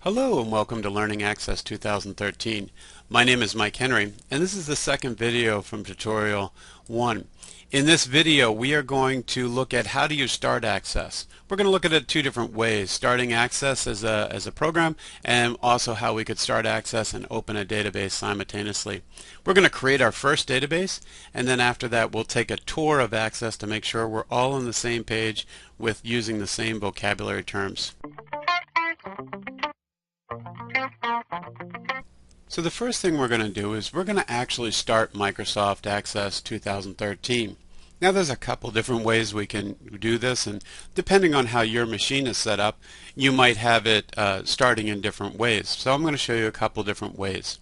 Hello and welcome to Learning Access 2013. My name is Mike Henry and this is the second video from tutorial 1. In this video we are going to look at how do you start Access. We're going to look at it two different ways, starting Access as a program and also how we could start Access and open a database simultaneously. We're going to create our first database and then after that we'll take a tour of Access to make sure we're all on the same page with using the same vocabulary terms. So the first thing we're going to do is we're going to actually start Microsoft Access 2013. Now there's a couple different ways we can do this, and depending on how your machine is set up you might have it starting in different ways. So I'm going to show you a couple different ways.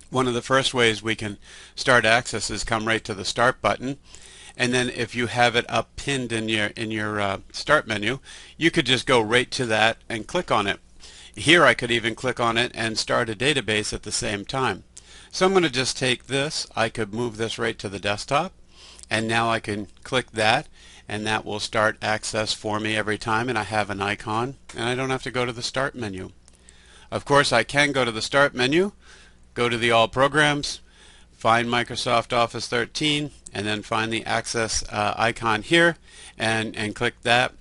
One of the first ways we can start Access is come right to the Start button, and then if you have it up pinned in your Start menu, you could just go right to that and click on it. Here I could even click on it and start a database at the same time. So I'm going to just take this, I could move this right to the desktop, and now I can click that and that will start Access for me every time, and I have an icon and I don't have to go to the Start menu. Of course I can go to the Start menu, go to the All Programs, find Microsoft Office 13 and then find the Access icon here and click that.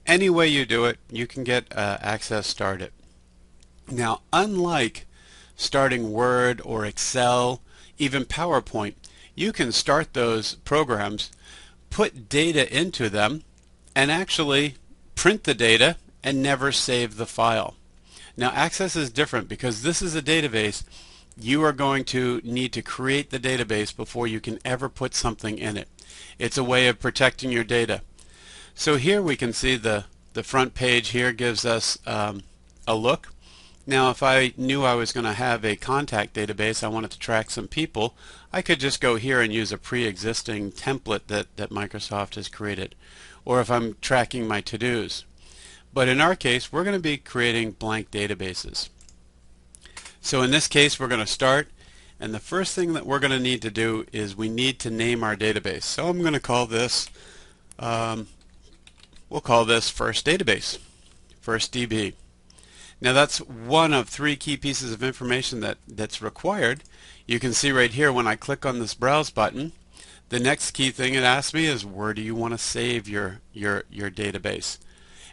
Any way you do it you can get Access started. Now, unlike starting Word or Excel, even PowerPoint, you can start those programs, put data into them, and actually print the data and never save the file. Now, Access is different because this is a database. You are going to need to create the database before you can ever put something in it. It's a way of protecting your data. So here we can see the front page here gives us a look. Now if I knew I was going to have a contact database, I wanted to track some people, I could just go here and use a pre-existing template that Microsoft has created, or if I'm tracking my to-dos. But in our case we're going to be creating blank databases. So in this case we're going to start, and the first thing that we're going to need to do is we need to name our database. So I'm going to call this we'll call this First Database, First DB. Now that's one of three key pieces of information that's required. You can see right here when I click on this Browse button, the next key thing it asks me is where do you want to save your database.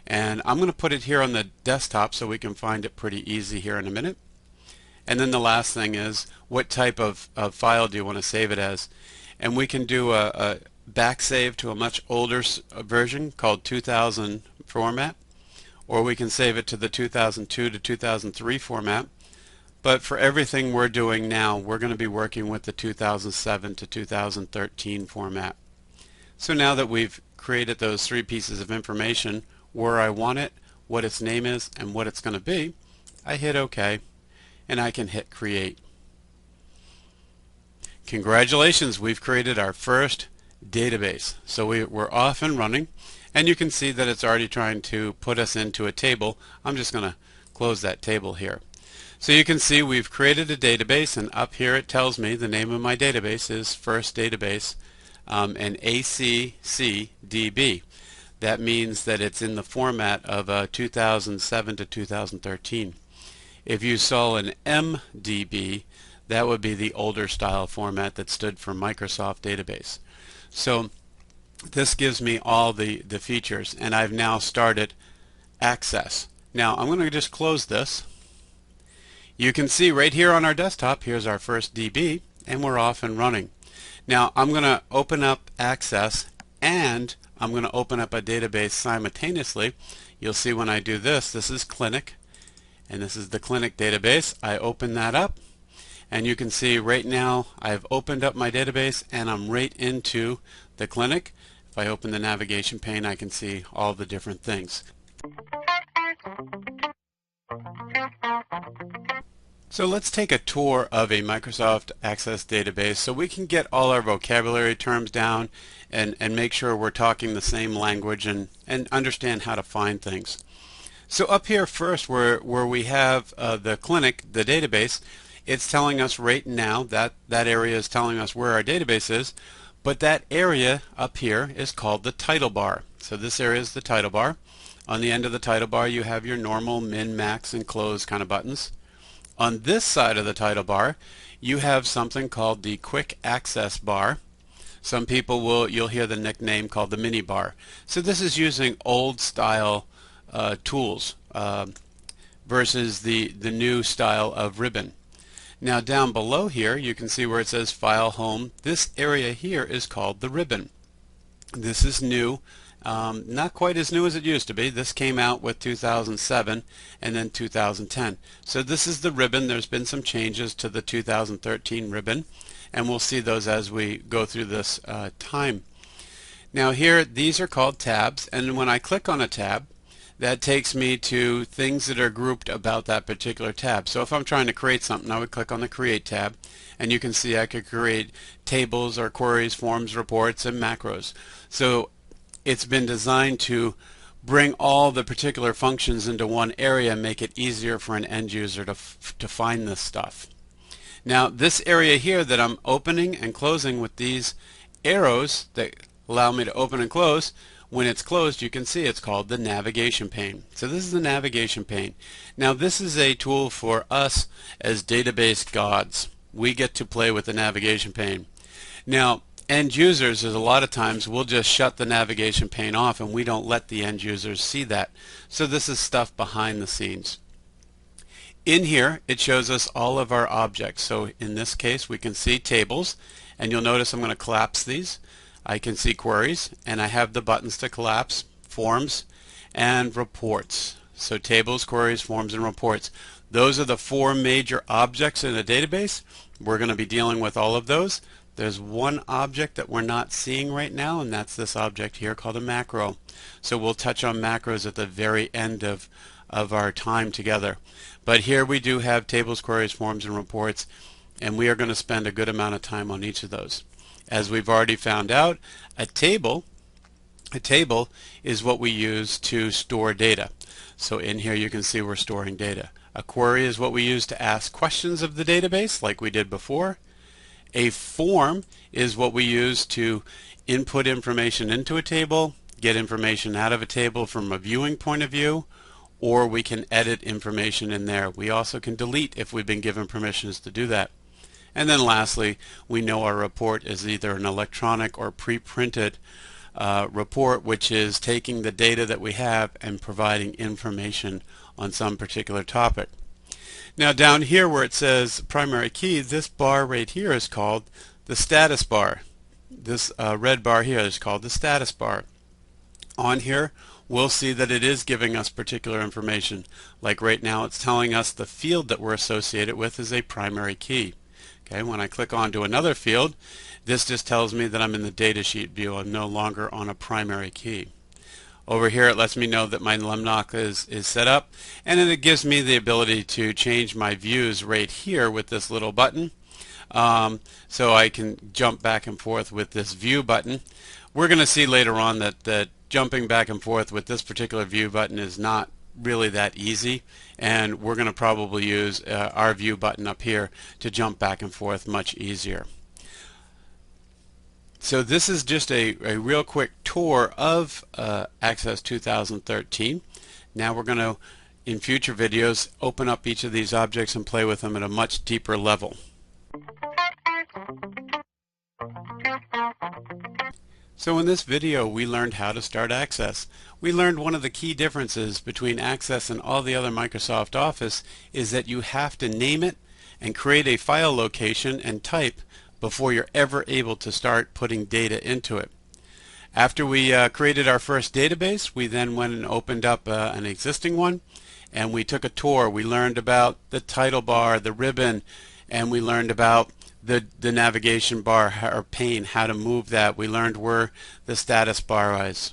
And I'm going to put it here on the desktop so we can find it pretty easy here in a minute. And then the last thing is what type of file do you want to save it as. And we can do a back save to a much older version called 2000 format, or we can save it to the 2002 to 2003 format. But for everything we're doing now we're going to be working with the 2007 to 2013 format. So now that we've created those three pieces of information, where I want it, what its name is, and what it's going to be, I hit OK and I can hit Create. Congratulations, we've created our first database. So we're off and running, and you can see that it's already trying to put us into a table. I'm just going to close that table here. So you can see we've created a database, and up here it tells me the name of my database is First Database and ACCDB. That means that it's in the format of 2007 to 2013. If you saw an MDB, that would be the older style format that stood for Microsoft Database. So this gives me all the features, and I've now started Access. Now I'm going to just close this. You can see right here on our desktop, here's our first DB, and we're off and running. Now I'm going to open up Access and I'm going to open up a database simultaneously. You'll see when I do this, this is Clinic, and this is the Clinic database. I open that up, and you can see right now I've opened up my database and I'm right into the Clinic. If I open the navigation pane I can see all the different things. So let's take a tour of a Microsoft Access database so we can get all our vocabulary terms down and make sure we're talking the same language and understand how to find things. So up here first where we have the Clinic, the database, it's telling us right now that area is telling us where our database is, but that area up here is called the title bar. So this area is the title bar. On the end of the title bar you have your normal min, max, and close kind of buttons. On this side of the title bar you have something called the quick access bar. Some people you'll hear the nickname called the mini bar. So this is using old style tools versus the new style of ribbon. Now down below here you can see where it says File Home. This area here is called the ribbon. This is new. Not quite as new as it used to be. This came out with 2007 and then 2010. So this is the ribbon. There's been some changes to the 2013 ribbon, and we'll see those as we go through this time. Now here, these are called tabs, and when I click on a tab, that takes me to things that are grouped about that particular tab. So if I'm trying to create something, I would click on the Create tab, and you can see I could create tables or queries, forms, reports, and macros. So it's been designed to bring all the particular functions into one area and make it easier for an end user to find this stuff. Now this area here that I'm opening and closing with these arrows that allow me to open and close, when it's closed you can see it's called the navigation pane. So this is the navigation pane. Now this is a tool for us as database gods. We get to play with the navigation pane. Now end users, is a lot of times we'll just shut the navigation pane off and we don't let the end users see that. So this is stuff behind the scenes. In here it shows us all of our objects. So in this case we can see tables, and you'll notice I'm going to collapse these. I can see queries, and I have the buttons to collapse, forms, and reports. So tables, queries, forms, and reports. Those are the four major objects in a database. We're going to be dealing with all of those. There's one object that we're not seeing right now, and that's this object here called a macro. So we'll touch on macros at the very end of our time together. But here we do have tables, queries, forms, and reports, and we are going to spend a good amount of time on each of those. As we've already found out, a table is what we use to store data. So in here you can see we're storing data. A query is what we use to ask questions of the database like we did before. A form is what we use to input information into a table, get information out of a table from a viewing point of view, or we can edit information in there. We also can delete if we've been given permissions to do that. And then lastly, we know our report is either an electronic or pre-printed report, which is taking the data that we have and providing information on some particular topic. Now down here where it says primary key, this bar right here is called the status bar. This red bar here is called the status bar. On here we'll see that it is giving us particular information. Like right now it's telling us the field that we're associated with is a primary key. Okay, when I click onto another field, this just tells me that I'm in the datasheet view. I'm no longer on a primary key. Over here it lets me know that my Lemnock is set up, and then it gives me the ability to change my views right here with this little button. So I can jump back and forth with this view button. We're going to see later on that jumping back and forth with this particular view button is not really that easy, and we're going to probably use our view button up here to jump back and forth much easier. So this is just a real quick tour of Access 2013. Now we're going to, in future videos, open up each of these objects and play with them at a much deeper level. So in this video we learned how to start Access. We learned one of the key differences between Access and all the other Microsoft Office is that you have to name it and create a file location and type before you're ever able to start putting data into it. After we created our first database, we then went and opened up an existing one, and we took a tour. We learned about the title bar, the ribbon, and we learned about the navigation bar or pane, how to move that. We learned where the status bar is.